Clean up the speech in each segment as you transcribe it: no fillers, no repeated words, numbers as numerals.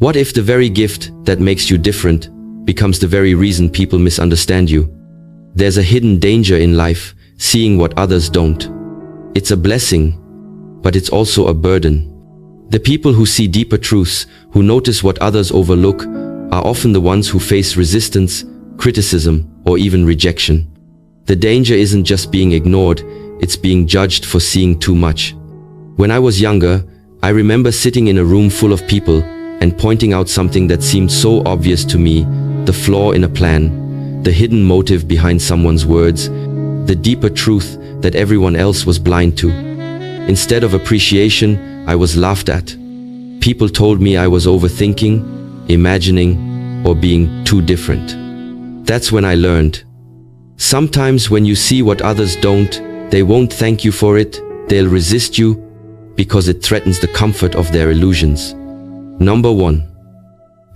What if the very gift that makes you different becomes the very reason people misunderstand you? There's a hidden danger in life, seeing what others don't. It's a blessing, but it's also a burden. The people who see deeper truths, who notice what others overlook, are often the ones who face resistance, criticism, or even rejection. The danger isn't just being ignored, it's being judged for seeing too much. When I was younger, I remember sitting in a room full of people and pointing out something that seemed so obvious to me, the flaw in a plan, the hidden motive behind someone's words, the deeper truth that everyone else was blind to. Instead of appreciation, I was laughed at. People told me I was overthinking, imagining, or being too different. That's when I learned. Sometimes when you see what others don't, they won't thank you for it, they'll resist you, because it threatens the comfort of their illusions. Number 1.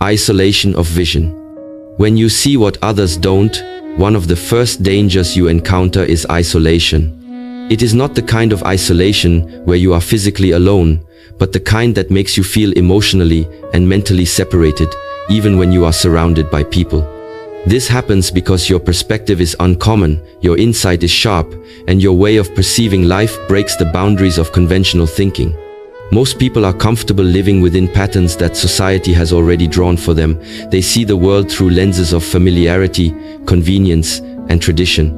Isolation of vision. When you see what others don't, one of the first dangers you encounter is isolation. It is not the kind of isolation where you are physically alone, but the kind that makes you feel emotionally and mentally separated, even when you are surrounded by people. This happens because your perspective is uncommon, your insight is sharp, and your way of perceiving life breaks the boundaries of conventional thinking. Most people are comfortable living within patterns that society has already drawn for them. They see the world through lenses of familiarity, convenience, and tradition.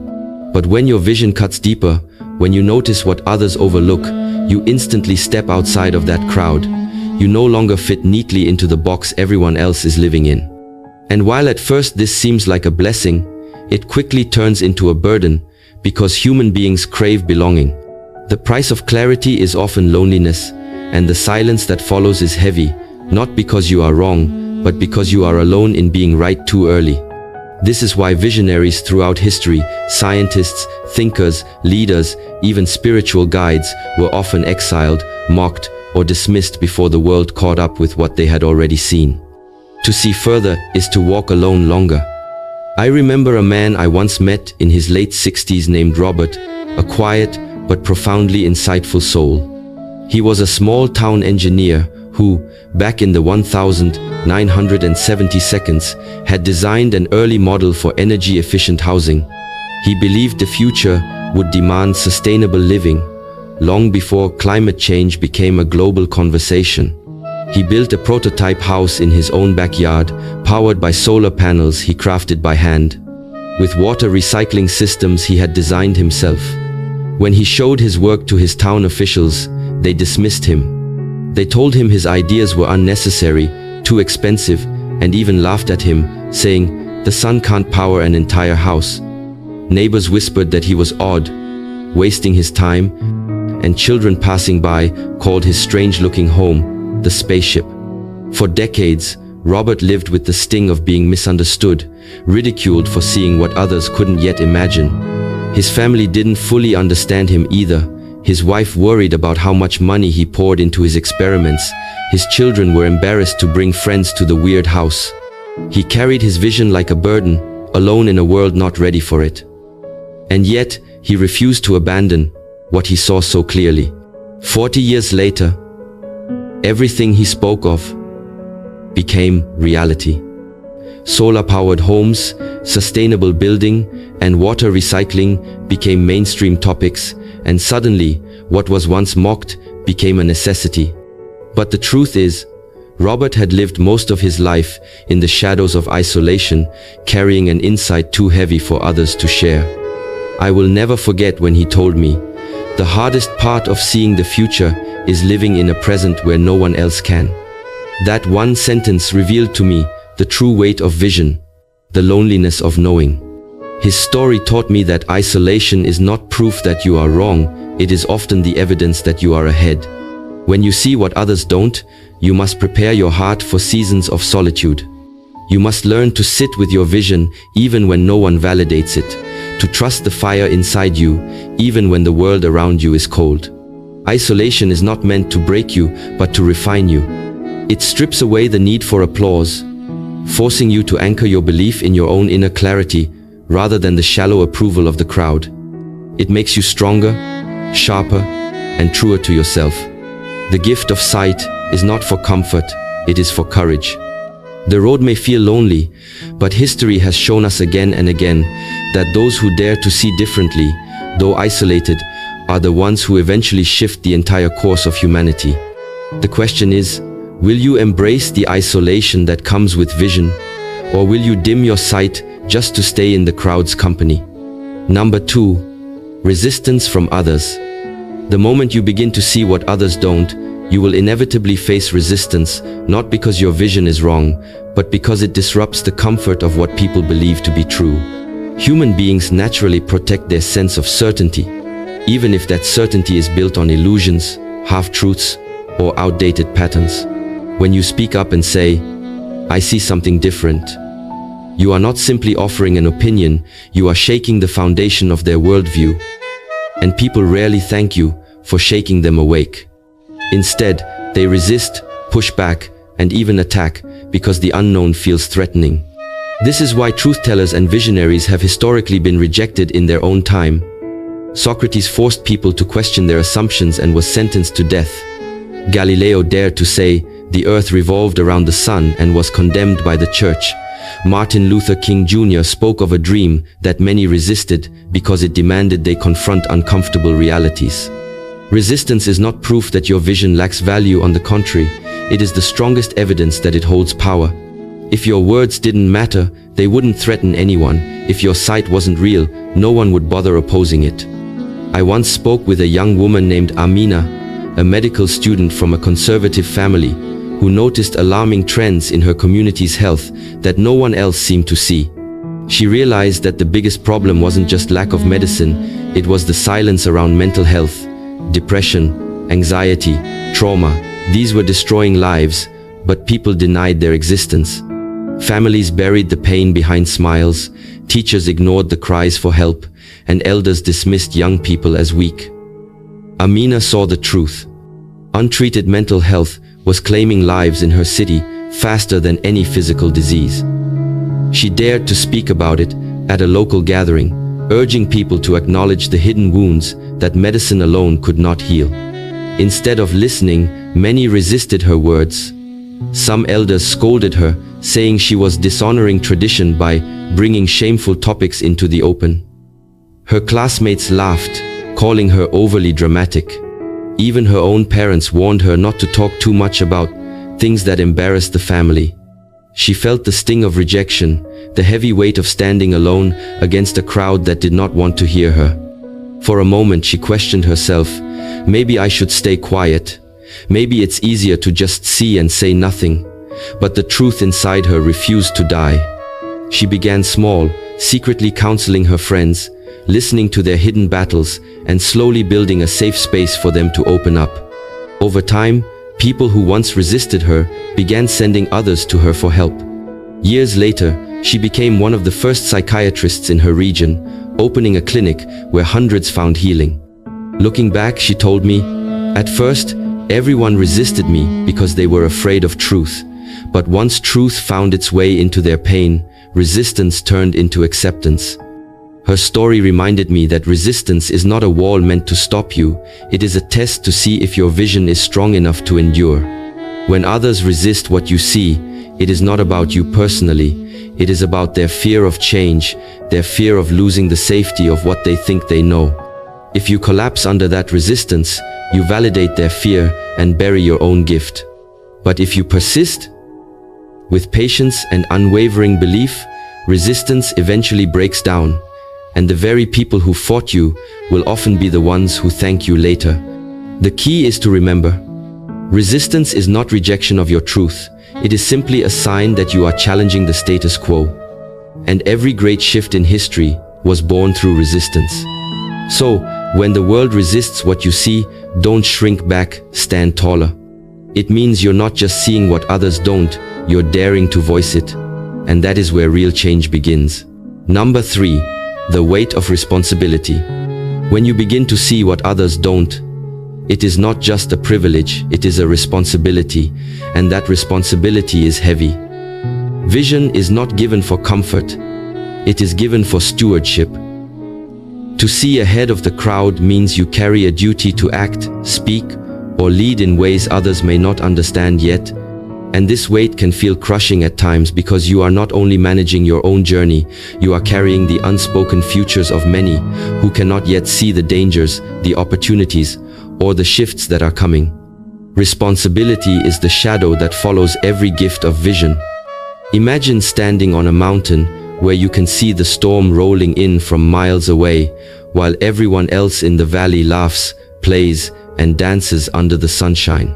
But when your vision cuts deeper, when you notice what others overlook, you instantly step outside of that crowd. You no longer fit neatly into the box everyone else is living in. And while at first this seems like a blessing, it quickly turns into a burden, because human beings crave belonging. The price of clarity is often loneliness, and the silence that follows is heavy, not because you are wrong, but because you are alone in being right too early. This is why visionaries throughout history, scientists, thinkers, leaders, even spiritual guides, were often exiled, mocked, or dismissed before the world caught up with what they had already seen. To see further is to walk alone longer. I remember a man I once met in his late 60s named Robert, a quiet but profoundly insightful soul. He was a small-town engineer who, back in the 1970s, had designed an early model for energy-efficient housing. He believed the future would demand sustainable living, long before climate change became a global conversation. He built a prototype house in his own backyard, powered by solar panels he crafted by hand, with water recycling systems he had designed himself. When he showed his work to his town officials, they dismissed him. They told him his ideas were unnecessary, too expensive, and even laughed at him, saying, "The sun can't power an entire house." Neighbors whispered that he was odd, wasting his time, and children passing by called his strange-looking home the spaceship. For decades, Robert lived with the sting of being misunderstood, ridiculed for seeing what others couldn't yet imagine. His family didn't fully understand him either. His wife worried about how much money he poured into his experiments. His children were embarrassed to bring friends to the weird house. He carried his vision like a burden, alone in a world not ready for it. And yet, he refused to abandon what he saw so clearly. 40 years later, everything he spoke of became reality. Solar-powered homes, sustainable building, and water recycling became mainstream topics, and suddenly, what was once mocked became a necessity. But the truth is, Robert had lived most of his life in the shadows of isolation, carrying an insight too heavy for others to share. I will never forget when he told me, "The hardest part of seeing the future is living in a present where no one else can." That one sentence revealed to me the true weight of vision, the loneliness of knowing. His story taught me that isolation is not proof that you are wrong, it is often the evidence that you are ahead. When you see what others don't, you must prepare your heart for seasons of solitude. You must learn to sit with your vision even when no one validates it, to trust the fire inside you even when the world around you is cold. Isolation is not meant to break you, but to refine you. It strips away the need for applause, forcing you to anchor your belief in your own inner clarity rather than the shallow approval of the crowd. It makes you stronger, sharper, and truer to yourself. The gift of sight is not for comfort, it is for courage. The road may feel lonely, but history has shown us again and again that those who dare to see differently, though isolated, are the ones who eventually shift the entire course of humanity. The question is, will you embrace the isolation that comes with vision, or will you dim your sight just to stay in the crowd's company? Number 2. Resistance from others. The moment you begin to see what others don't, you will inevitably face resistance, not because your vision is wrong, but because it disrupts the comfort of what people believe to be true. Human beings naturally protect their sense of certainty, even if that certainty is built on illusions, half-truths, or outdated patterns. When you speak up and say, "I see something different," you are not simply offering an opinion, you are shaking the foundation of their worldview. And people rarely thank you for shaking them awake. Instead, they resist, push back, and even attack because the unknown feels threatening. This is why truth-tellers and visionaries have historically been rejected in their own time. Socrates forced people to question their assumptions and was sentenced to death. Galileo dared to say the earth revolved around the sun and was condemned by the church. Martin Luther King Jr. spoke of a dream that many resisted because it demanded they confront uncomfortable realities. Resistance is not proof that your vision lacks value. On the contrary, it is the strongest evidence that it holds power. If your words didn't matter, they wouldn't threaten anyone. If your sight wasn't real, no one would bother opposing it. I once spoke with a young woman named Amina, a medical student from a conservative family, who noticed alarming trends in her community's health that no one else seemed to see. She realized that the biggest problem wasn't just lack of medicine, it was the silence around mental health. Depression, anxiety, trauma, these were destroying lives, but people denied their existence. Families buried the pain behind smiles, teachers ignored the cries for help, and elders dismissed young people as weak. Amina saw the truth. Untreated mental health was claiming lives in her city faster than any physical disease. She dared to speak about it at a local gathering, urging people to acknowledge the hidden wounds that medicine alone could not heal. Instead of listening, many resisted her words. Some elders scolded her, saying she was dishonoring tradition by bringing shameful topics into the open. Her classmates laughed, calling her overly dramatic. Even her own parents warned her not to talk too much about things that embarrassed the family. She felt the sting of rejection, the heavy weight of standing alone against a crowd that did not want to hear her. For a moment she questioned herself, maybe I should stay quiet. Maybe it's easier to just see and say nothing. But the truth inside her refused to die. She began small, secretly counseling her friends, listening to their hidden battles, and slowly building a safe space for them to open up. Over time, people who once resisted her began sending others to her for help. Years later, she became one of the first psychiatrists in her region, opening a clinic where hundreds found healing. Looking back, she told me, "At first, everyone resisted me because they were afraid of truth. But once truth found its way into their pain, resistance turned into acceptance." Her story reminded me that resistance is not a wall meant to stop you, it is a test to see if your vision is strong enough to endure. When others resist what you see, it is not about you personally, it is about their fear of change, their fear of losing the safety of what they think they know. If you collapse under that resistance, you validate their fear and bury your own gift. But if you persist, with patience and unwavering belief, resistance eventually breaks down, and the very people who fought you will often be the ones who thank you later. The key is to remember, resistance is not rejection of your truth, it is simply a sign that you are challenging the status quo. And every great shift in history was born through resistance. So, when the world resists what you see, don't shrink back, stand taller. It means you're not just seeing what others don't, you're daring to voice it. And that is where real change begins. Number 3. The weight of responsibility. When you begin to see what others don't, it is not just a privilege, it is a responsibility, and that responsibility is heavy. Vision is not given for comfort, it is given for stewardship. To see ahead of the crowd means you carry a duty to act, speak, or lead in ways others may not understand yet. And this weight can feel crushing at times because you are not only managing your own journey, you are carrying the unspoken futures of many who cannot yet see the dangers, the opportunities, or the shifts that are coming. Responsibility is the shadow that follows every gift of vision. Imagine standing on a mountain where you can see the storm rolling in from miles away, while everyone else in the valley laughs, plays, and dances under the sunshine.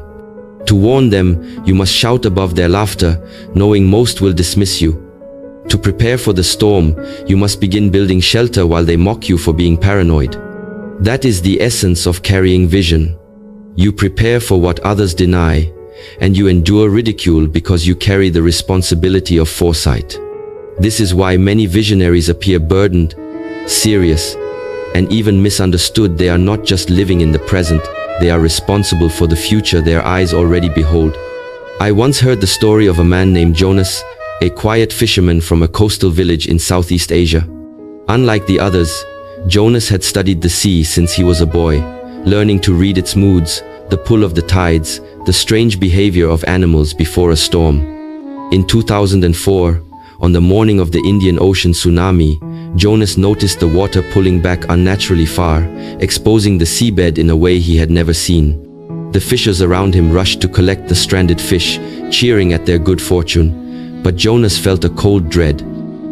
To warn them, you must shout above their laughter, knowing most will dismiss you. To prepare for the storm, you must begin building shelter while they mock you for being paranoid. That is the essence of carrying vision. You prepare for what others deny, and you endure ridicule because you carry the responsibility of foresight. This is why many visionaries appear burdened, serious, and even misunderstood. They are not just living in the present, they are responsible for the future their eyes already behold. I once heard the story of a man named Jonas, a quiet fisherman from a coastal village in Southeast Asia. Unlike the others, Jonas had studied the sea since he was a boy, learning to read its moods, the pull of the tides, the strange behavior of animals before a storm. In 2004, on the morning of the Indian Ocean tsunami, Jonas noticed the water pulling back unnaturally far, exposing the seabed in a way he had never seen. The fishers around him rushed to collect the stranded fish, cheering at their good fortune, but Jonas felt a cold dread.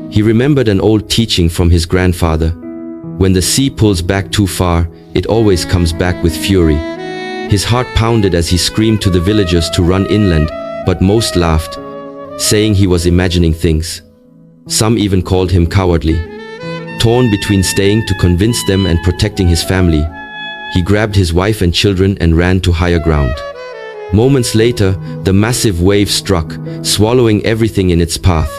He remembered an old teaching from his grandfather. When the sea pulls back too far, it always comes back with fury. His heart pounded as he screamed to the villagers to run inland, but most laughed, saying he was imagining things. Some even called him cowardly. Torn between staying to convince them and protecting his family, he grabbed his wife and children and ran to higher ground. Moments later, the massive wave struck, swallowing everything in its path.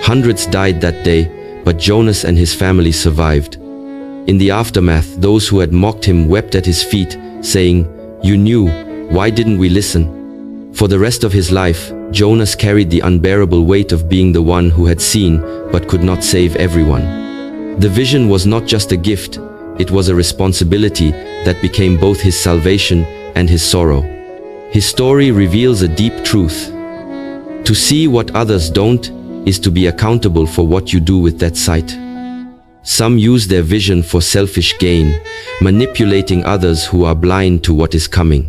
Hundreds died that day, but Jonas and his family survived. In the aftermath, those who had mocked him wept at his feet, saying, "You knew, why didn't we listen?" For the rest of his life, Jonas carried the unbearable weight of being the one who had seen, but could not save everyone. The vision was not just a gift, it was a responsibility that became both his salvation and his sorrow. His story reveals a deep truth. To see what others don't is to be accountable for what you do with that sight. Some use their vision for selfish gain, manipulating others who are blind to what is coming.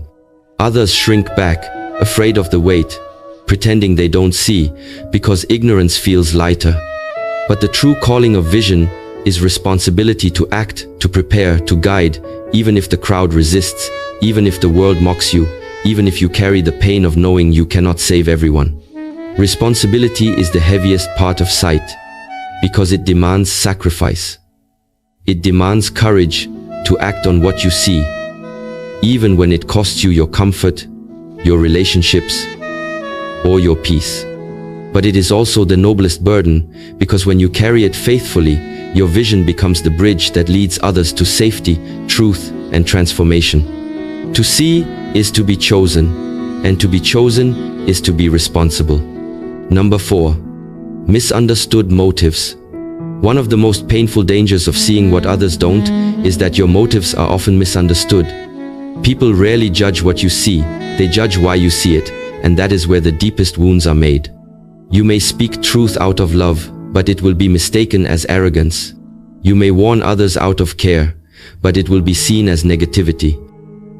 Others shrink back, afraid of the weight, pretending they don't see, because ignorance feels lighter. But the true calling of vision is responsibility to act, to prepare, to guide, even if the crowd resists, even if the world mocks you, even if you carry the pain of knowing you cannot save everyone. Responsibility is the heaviest part of sight, because it demands sacrifice. It demands courage to act on what you see, even when it costs you your comfort, your relationships, or your peace. But it is also the noblest burden, because when you carry it faithfully, your vision becomes the bridge that leads others to safety, truth, and transformation. To see is to be chosen, and to be chosen is to be responsible. Number 4. Misunderstood motives. One of the most painful dangers of seeing what others don't is that your motives are often misunderstood. People rarely judge what you see, they judge why you see it, and that is where the deepest wounds are made. You may speak truth out of love, but it will be mistaken as arrogance. You may warn others out of care, but it will be seen as negativity.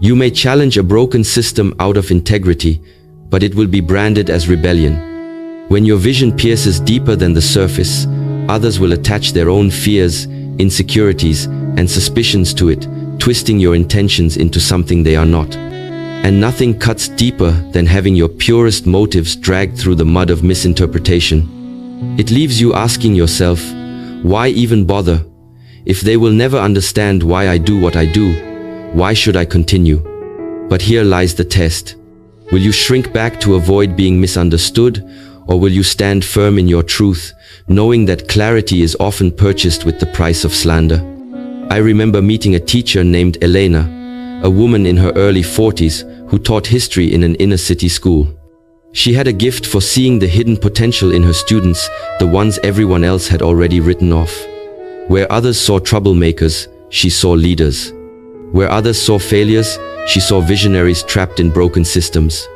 You may challenge a broken system out of integrity, but it will be branded as rebellion. When your vision pierces deeper than the surface, others will attach their own fears, insecurities, and suspicions to it, twisting your intentions into something they are not. And nothing cuts deeper than having your purest motives dragged through the mud of misinterpretation. It leaves you asking yourself, why even bother? If they will never understand why I do what I do, why should I continue? But here lies the test. Will you shrink back to avoid being misunderstood, or will you stand firm in your truth, knowing that clarity is often purchased with the price of slander? I remember meeting a teacher named Elena, a woman in her early 40s who taught history in an inner-city school. She had a gift for seeing the hidden potential in her students, the ones everyone else had already written off. Where others saw troublemakers, she saw leaders. Where others saw failures, she saw visionaries trapped in broken systems.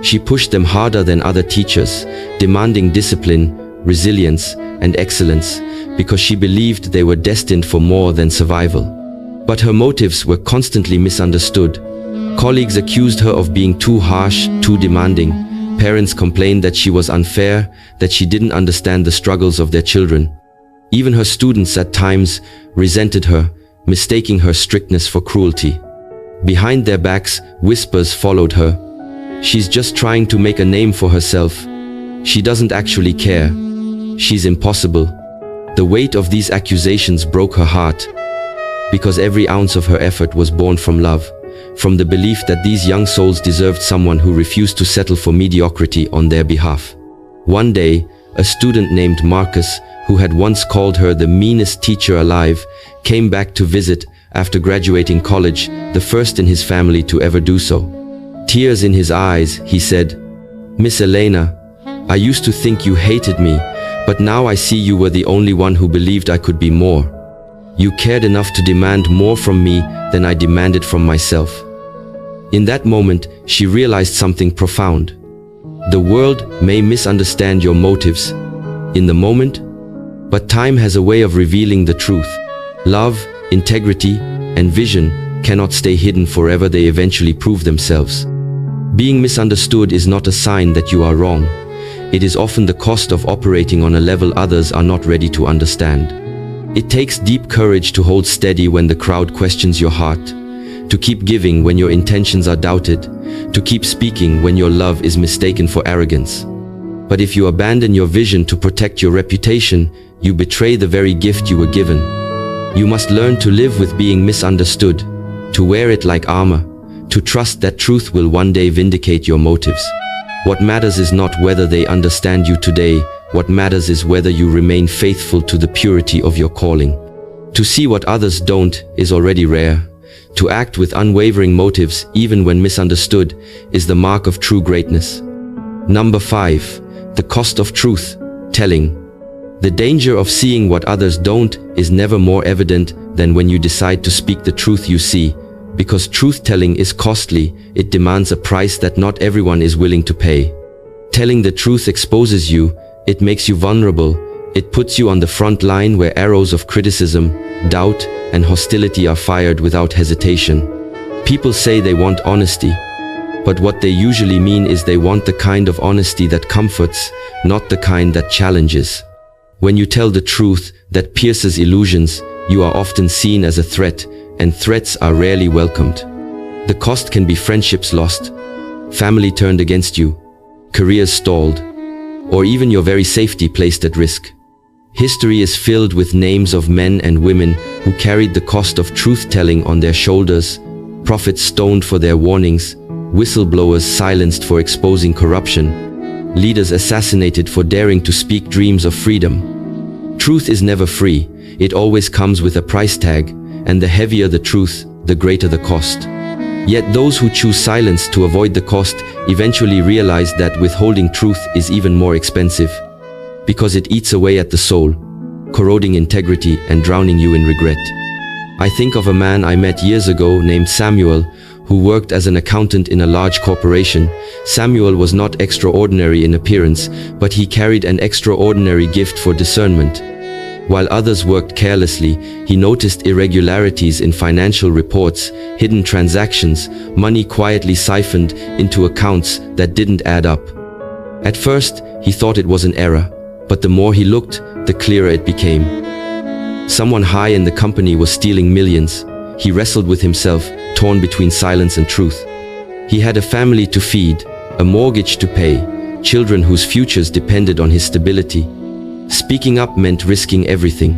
She pushed them harder than other teachers, demanding discipline, resilience, and excellence, because she believed they were destined for more than survival. But her motives were constantly misunderstood. Colleagues accused her of being too harsh, too demanding. Parents complained that she was unfair, that she didn't understand the struggles of their children. Even her students at times resented her, mistaking her strictness for cruelty. Behind their backs, whispers followed her. She's just trying to make a name for herself. She doesn't actually care. She's impossible. The weight of these accusations broke her heart, because every ounce of her effort was born from love, from the belief that these young souls deserved someone who refused to settle for mediocrity on their behalf. One day, a student named Marcus, who had once called her the meanest teacher alive, came back to visit after graduating college, the first in his family to ever do so. Tears in his eyes, he said, "Miss Elena, I used to think you hated me, but now I see you were the only one who believed I could be more. You cared enough to demand more from me than I demanded from myself." In that moment, she realized something profound. The world may misunderstand your motives in the moment, but time has a way of revealing the truth. Love, integrity, and vision cannot stay hidden forever. They eventually prove themselves. Being misunderstood is not a sign that you are wrong. It is often the cost of operating on a level others are not ready to understand. It takes deep courage to hold steady when the crowd questions your heart, to keep giving when your intentions are doubted, to keep speaking when your love is mistaken for arrogance. But if you abandon your vision to protect your reputation, you betray the very gift you were given. You must learn to live with being misunderstood, to wear it like armor, to trust that truth will one day vindicate your motives. What matters is not whether they understand you today. What matters is whether you remain faithful to the purity of your calling. To see what others don't is already rare. To act with unwavering motives, even when misunderstood, is the mark of true greatness. Number 5. The cost of truth telling. The danger of seeing what others don't is never more evident than when you decide to speak the truth you see. Because truth-telling is costly, it demands a price that not everyone is willing to pay. Telling the truth exposes you, it makes you vulnerable, it puts you on the front line where arrows of criticism, doubt, and hostility are fired without hesitation. People say they want honesty, but what they usually mean is they want the kind of honesty that comforts, not the kind that challenges. When you tell the truth that pierces illusions, you are often seen as a threat, and threats are rarely welcomed. The cost can be friendships lost, family turned against you, careers stalled, or even your very safety placed at risk. History is filled with names of men and women who carried the cost of truth-telling on their shoulders, prophets stoned for their warnings, whistleblowers silenced for exposing corruption, leaders assassinated for daring to speak dreams of freedom. Truth is never free, it always comes with a price tag, and the heavier the truth, the greater the cost. Yet those who choose silence to avoid the cost eventually realize that withholding truth is even more expensive, because it eats away at the soul, corroding integrity and drowning you in regret. I think of a man I met years ago named Samuel, who worked as an accountant in a large corporation. Samuel was not extraordinary in appearance, but he carried an extraordinary gift for discernment. While others worked carelessly, he noticed irregularities in financial reports, hidden transactions, money quietly siphoned into accounts that didn't add up. At first, he thought it was an error, but the more he looked, the clearer it became. Someone high in the company was stealing millions. He wrestled with himself, torn between silence and truth. He had a family to feed, a mortgage to pay, children whose futures depended on his stability. Speaking up meant risking everything.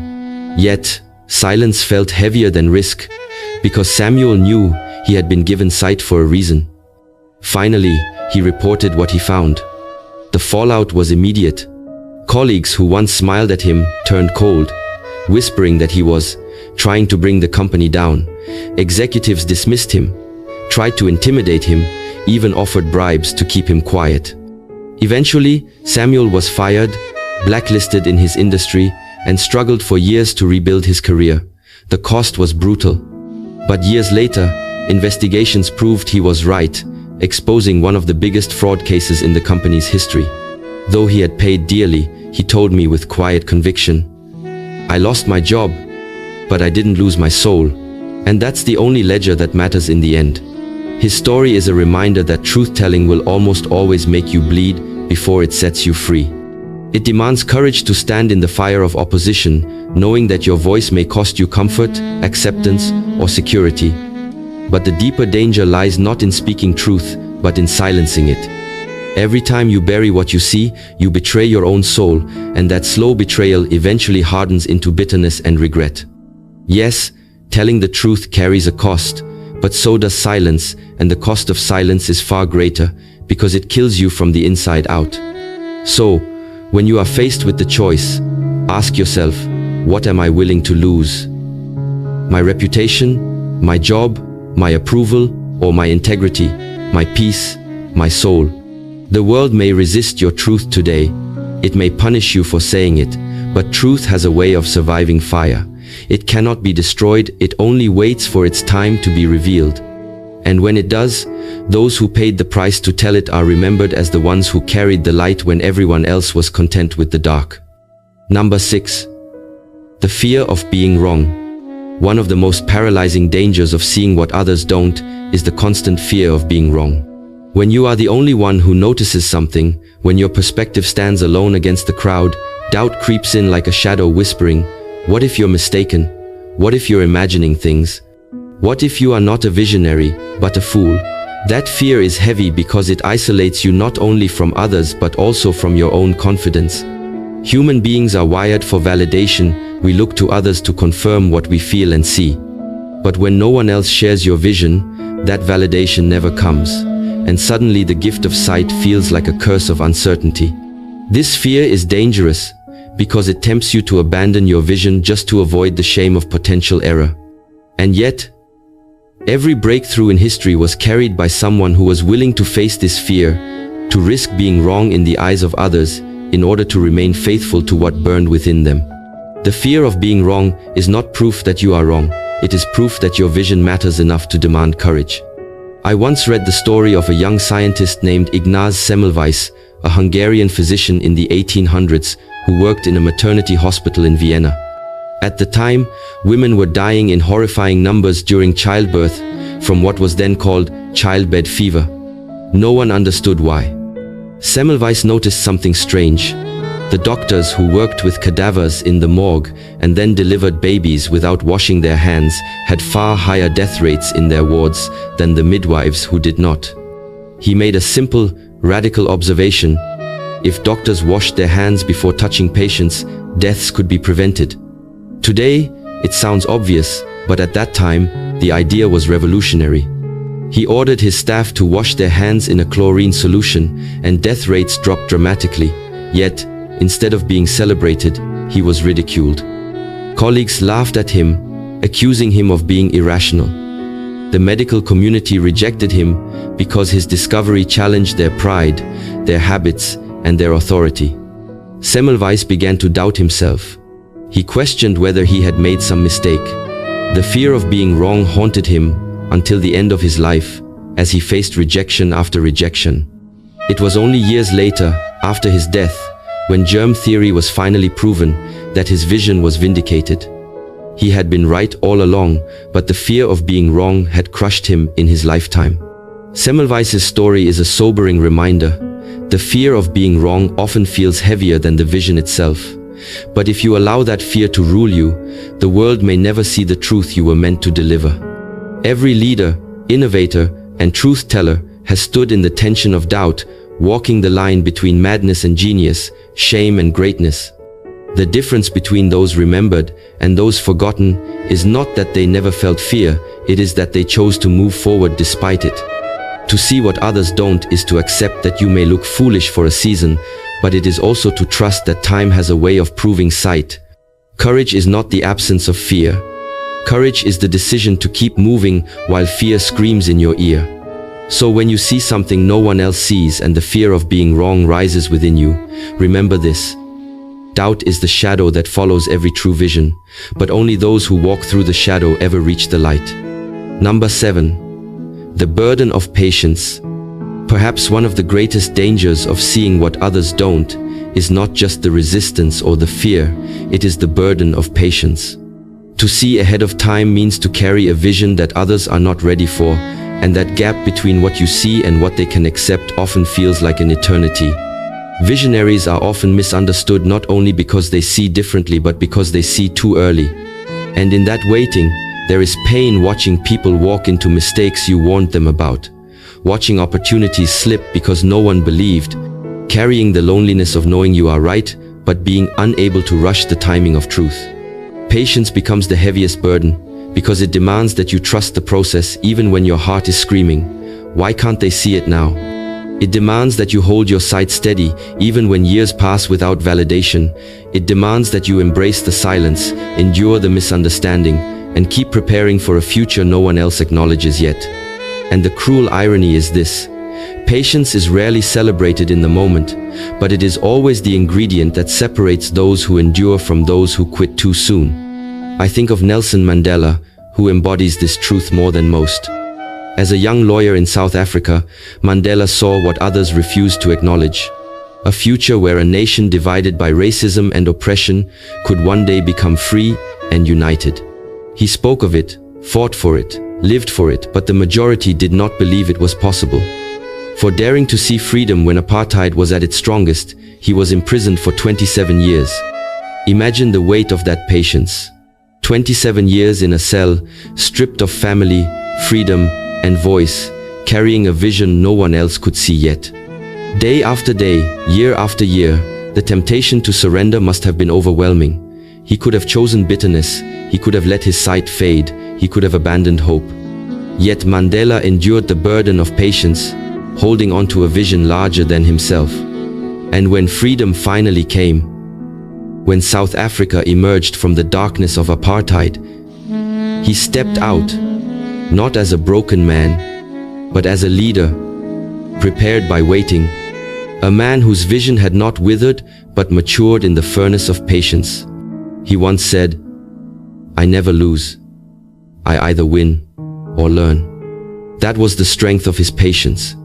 Yet, silence felt heavier than risk, because Samuel knew he had been given sight for a reason. Finally, he reported what he found. The fallout was immediate. Colleagues who once smiled at him turned cold, whispering that he was trying to bring the company down. Executives dismissed him, tried to intimidate him, even offered bribes to keep him quiet. Eventually, Samuel was fired, blacklisted in his industry, and struggled for years to rebuild his career. The cost was brutal. But years later, investigations proved he was right. exposing one of the biggest fraud cases in the company's history. Though he had paid dearly, he told me with quiet conviction, "I lost my job, but I didn't lose my soul, and that's the only ledger that matters in the end." His story is a reminder that truth-telling will almost always make you bleed before it sets you free. It demands courage to stand in the fire of opposition, knowing that your voice may cost you comfort, acceptance, or security. But the deeper danger lies not in speaking truth, but in silencing it. Every time you bury what you see, you betray your own soul, and that slow betrayal eventually hardens into bitterness and regret. Yes, telling the truth carries a cost, but so does silence, and the cost of silence is far greater, because it kills you from the inside out. So, when you are faced with the choice, ask yourself, what am I willing to lose? My reputation, my job, my approval, or my integrity, my peace, my soul? The world may resist your truth today. It may punish you for saying it, but truth has a way of surviving fire. It cannot be destroyed, it only waits for its time to be revealed. And when it does, those who paid the price to tell it are remembered as the ones who carried the light when everyone else was content with the dark. Number 6. The fear of being wrong. One of the most paralyzing dangers of seeing what others don't is the constant fear of being wrong. When you are the only one who notices something, when your perspective stands alone against the crowd, doubt creeps in like a shadow whispering, "What if you're mistaken? What if you're imagining things? What if you are not a visionary, but a fool?" That fear is heavy because it isolates you not only from others but also from your own confidence. Human beings are wired for validation. We look to others to confirm what we feel and see. But when no one else shares your vision, that validation never comes, and suddenly the gift of sight feels like a curse of uncertainty. This fear is dangerous because it tempts you to abandon your vision just to avoid the shame of potential error. And yet, every breakthrough in history was carried by someone who was willing to face this fear, to risk being wrong in the eyes of others in order to remain faithful to what burned within them. The fear of being wrong is not proof that you are wrong. It is proof that your vision matters enough to demand courage. I once read the story of a young scientist named Ignaz Semmelweis, a Hungarian physician in the 1800s who worked in a maternity hospital in Vienna. At the time, women were dying in horrifying numbers during childbirth from what was then called childbed fever. No one understood why. Semmelweis noticed something strange. The doctors who worked with cadavers in the morgue and then delivered babies without washing their hands had far higher death rates in their wards than the midwives who did not. He made a simple, radical observation. If doctors washed their hands before touching patients, deaths could be prevented. Today, it sounds obvious, but at that time, the idea was revolutionary. He ordered his staff to wash their hands in a chlorine solution, and death rates dropped dramatically. Yet, instead of being celebrated, he was ridiculed. Colleagues laughed at him, accusing him of being irrational. The medical community rejected him because his discovery challenged their pride, their habits, and their authority. Semmelweis began to doubt himself. He questioned whether he had made some mistake. The fear of being wrong haunted him until the end of his life, as he faced rejection after rejection. It was only years later, after his death, when germ theory was finally proven, that his vision was vindicated. He had been right all along, but the fear of being wrong had crushed him in his lifetime. Semmelweis's story is a sobering reminder. The fear of being wrong often feels heavier than the vision itself. But if you allow that fear to rule you, the world may never see the truth you were meant to deliver. Every leader, innovator, and truth teller has stood in the tension of doubt, walking the line between madness and genius, shame and greatness. The difference between those remembered and those forgotten is not that they never felt fear, it is that they chose to move forward despite it. To see what others don't is to accept that you may look foolish for a season, but it is also to trust that time has a way of proving sight. Courage is not the absence of fear. Courage is the decision to keep moving while fear screams in your ear. So when you see something no one else sees and the fear of being wrong rises within you, remember this. Doubt is the shadow that follows every true vision, but only those who walk through the shadow ever reach the light. Number 7. The burden of patience. Perhaps one of the greatest dangers of seeing what others don't is not just the resistance or the fear, it is the burden of patience. To see ahead of time means to carry a vision that others are not ready for, and that gap between what you see and what they can accept often feels like an eternity. Visionaries are often misunderstood not only because they see differently but because they see too early. And in that waiting, there is pain watching people walk into mistakes you warned them about, watching opportunities slip because no one believed, carrying the loneliness of knowing you are right but being unable to rush the timing of truth. Patience becomes the heaviest burden because it demands that you trust the process even when your heart is screaming, "Why can't they see it now?" It demands that you hold your sight steady even when years pass without validation. It demands that you embrace the silence, endure the misunderstanding, and keep preparing for a future no one else acknowledges yet. And the cruel irony is this: patience is rarely celebrated in the moment, but it is always the ingredient that separates those who endure from those who quit too soon. I think of Nelson Mandela, who embodies this truth more than most. As a young lawyer in South Africa, Mandela saw what others refused to acknowledge: a future where a nation divided by racism and oppression could one day become free and united. He spoke of it, fought for it, lived for it, but the majority did not believe it was possible. For daring to see freedom when apartheid was at its strongest, he was imprisoned for 27 years. Imagine the weight of that patience. 27 years in a cell, stripped of family, freedom, and voice, carrying a vision no one else could see yet. Day after day, year after year, the temptation to surrender must have been overwhelming. He could have chosen bitterness, he could have let his sight fade, he could have abandoned hope. Yet Mandela endured the burden of patience, holding on to a vision larger than himself. And when freedom finally came, when South Africa emerged from the darkness of apartheid, he stepped out, not as a broken man, but as a leader, prepared by waiting, a man whose vision had not withered but matured in the furnace of patience. He once said, "I never lose. I either win or learn." That was the strength of his patience.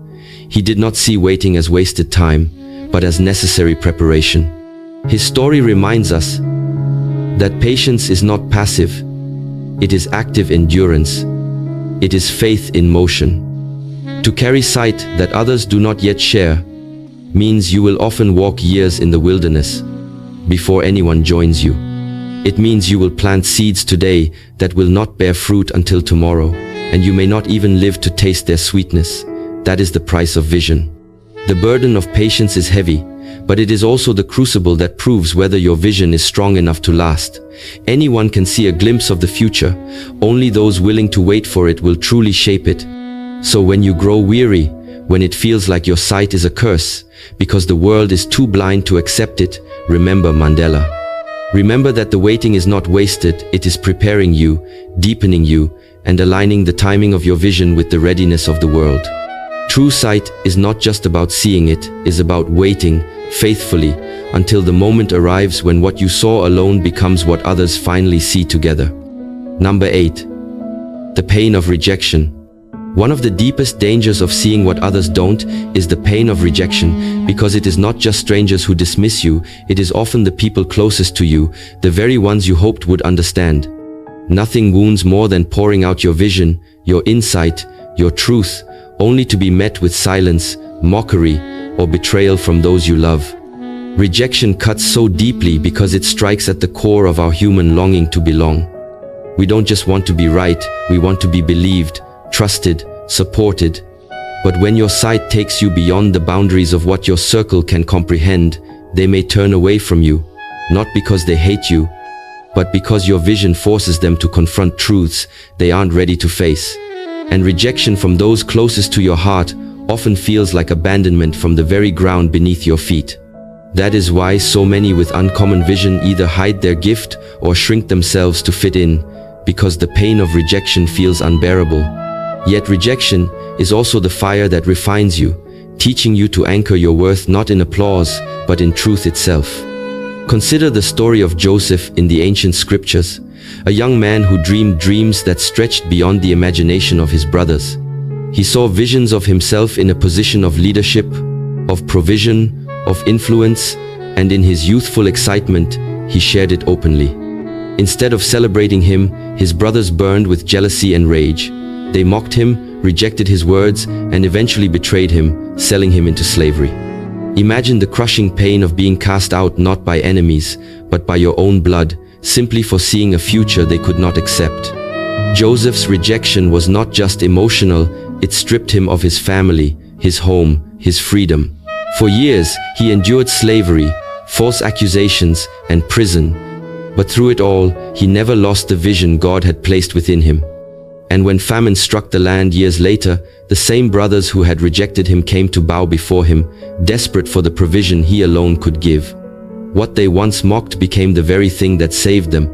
He did not see waiting as wasted time, but as necessary preparation. His story reminds us that patience is not passive. It is active endurance. It is faith in motion. To carry sight that others do not yet share means you will often walk years in the wilderness before anyone joins you. It means you will plant seeds today that will not bear fruit until tomorrow, and you may not even live to taste their sweetness. That is the price of vision. The burden of patience is heavy, but it is also the crucible that proves whether your vision is strong enough to last. Anyone can see a glimpse of the future. Only those willing to wait for it will truly shape it. So when you grow weary, when it feels like your sight is a curse, because the world is too blind to accept it, remember Mandela. Remember that the waiting is not wasted, it is preparing you, deepening you, and aligning the timing of your vision with the readiness of the world. True sight is not just about seeing, it is about waiting faithfully until the moment arrives when what you saw alone becomes what others finally see together. Number 8. The pain of rejection. One of the deepest dangers of seeing what others don't is the pain of rejection, because it is not just strangers who dismiss you, it is often the people closest to you, the very ones you hoped would understand. Nothing wounds more than pouring out your vision, your insight, your truth, only to be met with silence, mockery, or betrayal from those you love. Rejection cuts so deeply because it strikes at the core of our human longing to belong. We don't just want to be right, we want to be believed, trusted, supported. But when your sight takes you beyond the boundaries of what your circle can comprehend, they may turn away from you, not because they hate you, but because your vision forces them to confront truths they aren't ready to face. And rejection from those closest to your heart often feels like abandonment from the very ground beneath your feet. That is why so many with uncommon vision either hide their gift or shrink themselves to fit in, because the pain of rejection feels unbearable. Yet rejection is also the fire that refines you, teaching you to anchor your worth not in applause, but in truth itself. Consider the story of Joseph in the ancient scriptures, a young man who dreamed dreams that stretched beyond the imagination of his brothers. He saw visions of himself in a position of leadership, of provision, of influence, and in his youthful excitement, he shared it openly. Instead of celebrating him, his brothers burned with jealousy and rage. They mocked him, rejected his words, and eventually betrayed him, selling him into slavery. Imagine the crushing pain of being cast out not by enemies, but by your own blood, simply for seeing a future they could not accept. Joseph's rejection was not just emotional, it stripped him of his family, his home, his freedom. For years, he endured slavery, false accusations, and prison. But through it all, he never lost the vision God had placed within him. And when famine struck the land years later, the same brothers who had rejected him came to bow before him, desperate for the provision he alone could give. What they once mocked became the very thing that saved them.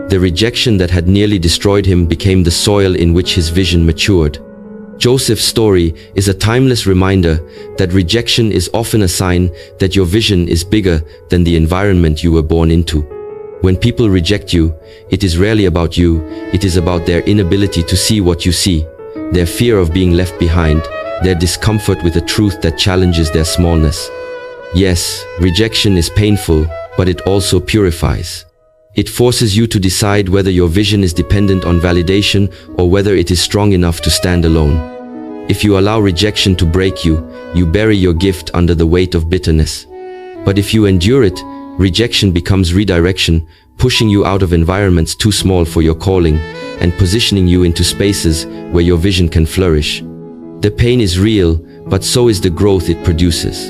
The rejection that had nearly destroyed him became the soil in which his vision matured. Joseph's story is a timeless reminder that rejection is often a sign that your vision is bigger than the environment you were born into. When people reject you, it is rarely about you, it is about their inability to see what you see, their fear of being left behind, their discomfort with a truth that challenges their smallness. Yes, rejection is painful, but it also purifies. It forces you to decide whether your vision is dependent on validation or whether it is strong enough to stand alone. If you allow rejection to break you, you bury your gift under the weight of bitterness. But if you endure it, rejection becomes redirection, pushing you out of environments too small for your calling and positioning you into spaces where your vision can flourish. The pain is real, but so is the growth it produces.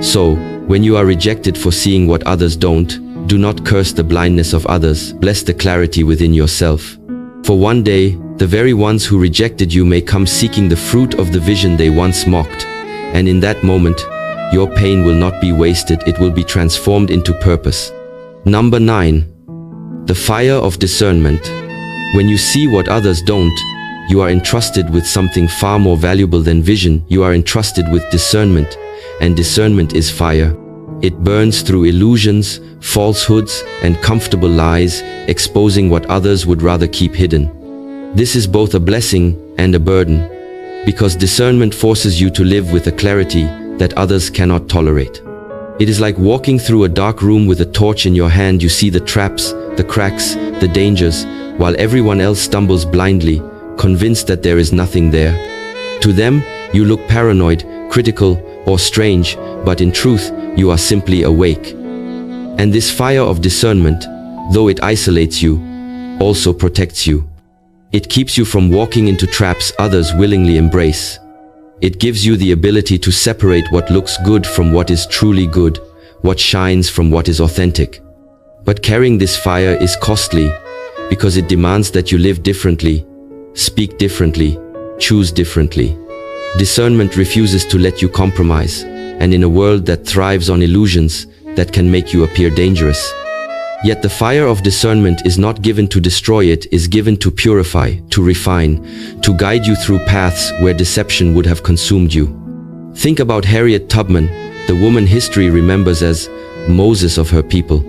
So, when you are rejected for seeing what others don't, do not curse the blindness of others, bless the clarity within yourself. For one day, the very ones who rejected you may come seeking the fruit of the vision they once mocked, and in that moment, your pain will not be wasted, it will be transformed into purpose. Number 9. The fire of discernment. When you see what others don't, you are entrusted with something far more valuable than vision. You are entrusted with discernment, and discernment is fire. It burns through illusions, falsehoods, and comfortable lies, exposing what others would rather keep hidden. This is both a blessing and a burden, because discernment forces you to live with a clarity that others cannot tolerate. It is like walking through a dark room with a torch in your hand. You see the traps, the cracks, the dangers, while everyone else stumbles blindly, convinced that there is nothing there. To them, you look paranoid, critical, or strange, but in truth, you are simply awake. And this fire of discernment, though it isolates you, also protects you. It keeps you from walking into traps others willingly embrace. It gives you the ability to separate what looks good from what is truly good, what shines from what is authentic. But carrying this fire is costly, because it demands that you live differently, speak differently, choose differently. Discernment refuses to let you compromise, and in a world that thrives on illusions, that can make you appear dangerous. Yet the fire of discernment is not given to destroy, it is given to purify, to refine, to guide you through paths where deception would have consumed you. Think about Harriet Tubman, the woman history remembers as Moses of her people.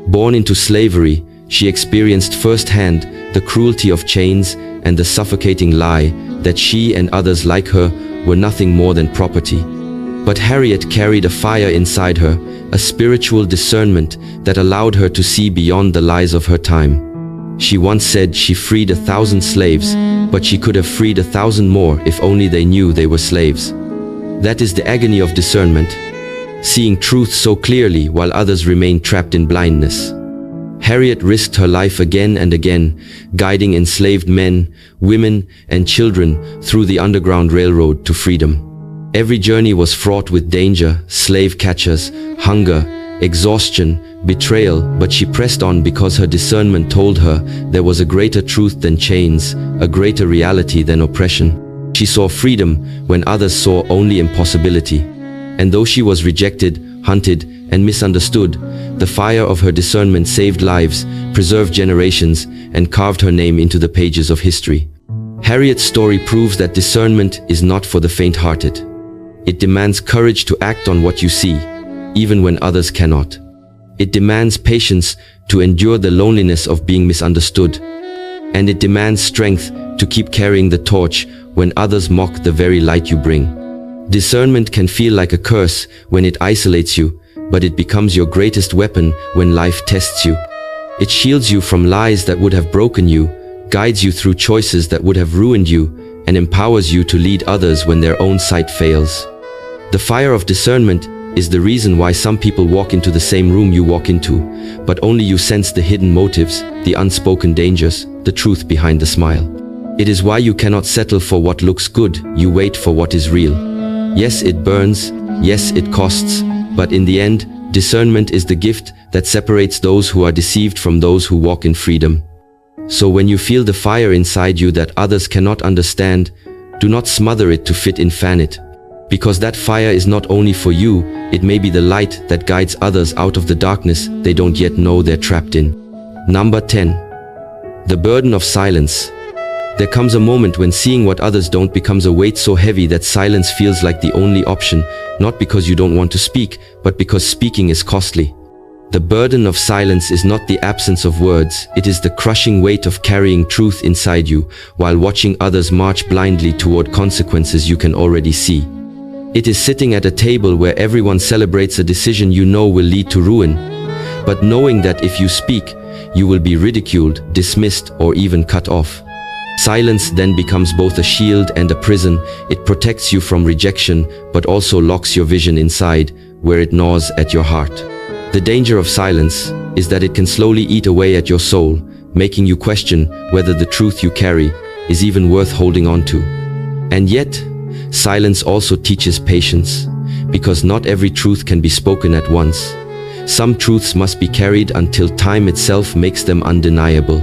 Born into slavery, she experienced firsthand the cruelty of chains and the suffocating lie that she and others like her were nothing more than property. But Harriet carried a fire inside her, a spiritual discernment that allowed her to see beyond the lies of her time. She once said she freed 1,000 slaves, but she could have freed 1,000 more if only they knew they were slaves. That is the agony of discernment, seeing truth so clearly while others remain trapped in blindness. Harriet risked her life again and again, guiding enslaved men, women, and children through the Underground Railroad to freedom. Every journey was fraught with danger, slave catchers, hunger, exhaustion, betrayal, but she pressed on because her discernment told her there was a greater truth than chains, a greater reality than oppression. She saw freedom when others saw only impossibility. And though she was rejected, hunted, and misunderstood, the fire of her discernment saved lives, preserved generations, and carved her name into the pages of history. Harriet's story proves that discernment is not for the faint-hearted. It demands courage to act on what you see, even when others cannot. It demands patience to endure the loneliness of being misunderstood. And it demands strength to keep carrying the torch when others mock the very light you bring. Discernment can feel like a curse when it isolates you, but it becomes your greatest weapon when life tests you. It shields you from lies that would have broken you, guides you through choices that would have ruined you, and empowers you to lead others when their own sight fails. The fire of discernment is the reason why some people walk into the same room you walk into, but only you sense the hidden motives, the unspoken dangers, the truth behind the smile. It is why you cannot settle for what looks good, you wait for what is real. Yes, it burns, yes, it costs, but in the end, discernment is the gift that separates those who are deceived from those who walk in freedom. So when you feel the fire inside you that others cannot understand, do not smother it to fit in, fan it. Because that fire is not only for you, it may be the light that guides others out of the darkness they don't yet know they're trapped in. Number 10. The burden of silence. There comes a moment when seeing what others don't becomes a weight so heavy that silence feels like the only option, not because you don't want to speak, but because speaking is costly. The burden of silence is not the absence of words, it is the crushing weight of carrying truth inside you, while watching others march blindly toward consequences you can already see. It is sitting at a table where everyone celebrates a decision you know will lead to ruin, but knowing that if you speak, you will be ridiculed, dismissed, or even cut off. Silence then becomes both a shield and a prison. It protects you from rejection, but also locks your vision inside, where it gnaws at your heart. The danger of silence is that it can slowly eat away at your soul, making you question whether the truth you carry is even worth holding on to. And yet, silence also teaches patience, because not every truth can be spoken at once. Some truths must be carried until time itself makes them undeniable.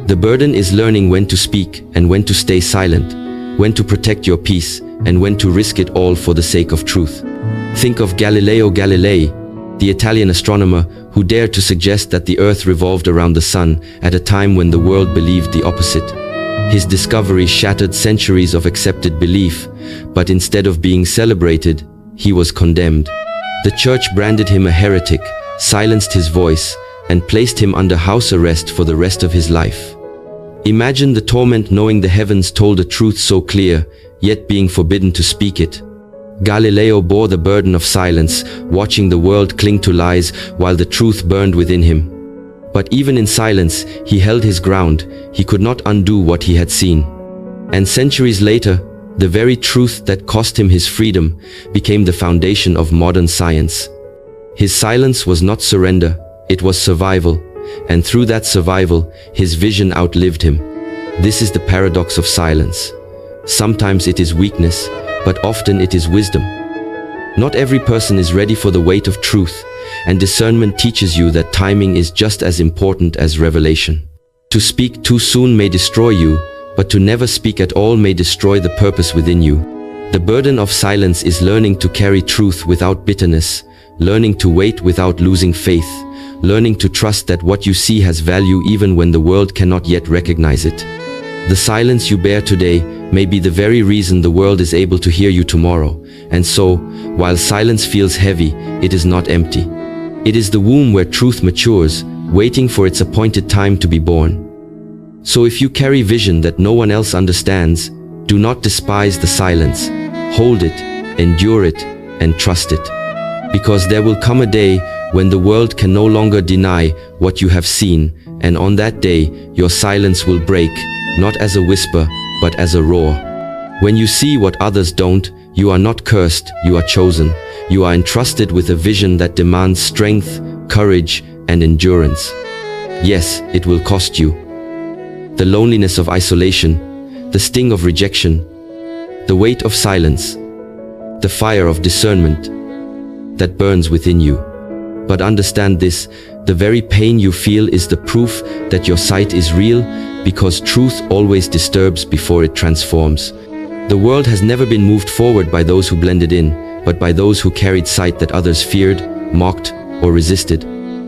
The burden is learning when to speak and when to stay silent, when to protect your peace and when to risk it all for the sake of truth. Think of Galileo Galilei, the Italian astronomer who dared to suggest that the Earth revolved around the sun at a time when the world believed the opposite. His discovery shattered centuries of accepted belief, but instead of being celebrated, he was condemned. The church branded him a heretic, silenced his voice, and placed him under house arrest for the rest of his life. Imagine the torment knowing the heavens told a truth so clear, yet being forbidden to speak it. Galileo bore the burden of silence, watching the world cling to lies while the truth burned within him. But even in silence, he held his ground. He could not undo what he had seen. And centuries later, the very truth that cost him his freedom became the foundation of modern science. His silence was not surrender, it was survival. And through that survival, his vision outlived him. This is the paradox of silence. Sometimes it is weakness, but often it is wisdom. Not every person is ready for the weight of truth, and discernment teaches you that timing is just as important as revelation. To speak too soon may destroy you, but to never speak at all may destroy the purpose within you. The burden of silence is learning to carry truth without bitterness, learning to wait without losing faith, learning to trust that what you see has value even when the world cannot yet recognize it. The silence you bear today may be the very reason the world is able to hear you tomorrow. And so, while silence feels heavy, it is not empty. It is the womb where truth matures, waiting for its appointed time to be born. So if you carry vision that no one else understands, do not despise the silence. Hold it, endure it, and trust it. Because there will come a day when the world can no longer deny what you have seen, and on that day, your silence will break, not as a whisper, but as a roar. When you see what others don't, you are not cursed, you are chosen. You are entrusted with a vision that demands strength, courage, and endurance. Yes, it will cost you. The loneliness of isolation, the sting of rejection, the weight of silence, the fire of discernment that burns within you. But understand this, the very pain you feel is the proof that your sight is real, because truth always disturbs before it transforms. The world has never been moved forward by those who blended in, but by those who carried sight that others feared, mocked, or resisted.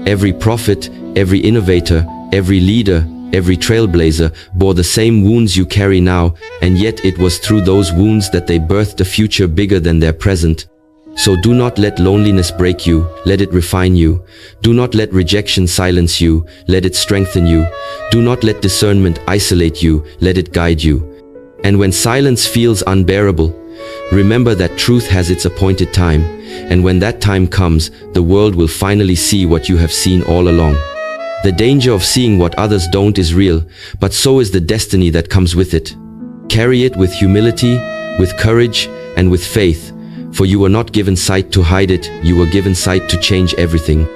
Every prophet, every innovator, every leader, every trailblazer bore the same wounds you carry now, and yet it was through those wounds that they birthed a future bigger than their present. So do not let loneliness break you, let it refine you. Do not let rejection silence you, let it strengthen you. Do not let discernment isolate you, let it guide you. And when silence feels unbearable, remember that truth has its appointed time, and when that time comes, the world will finally see what you have seen all along. The danger of seeing what others don't is real, but so is the destiny that comes with it. Carry it with humility, with courage, and with faith, for you were not given sight to hide it, you were given sight to change everything.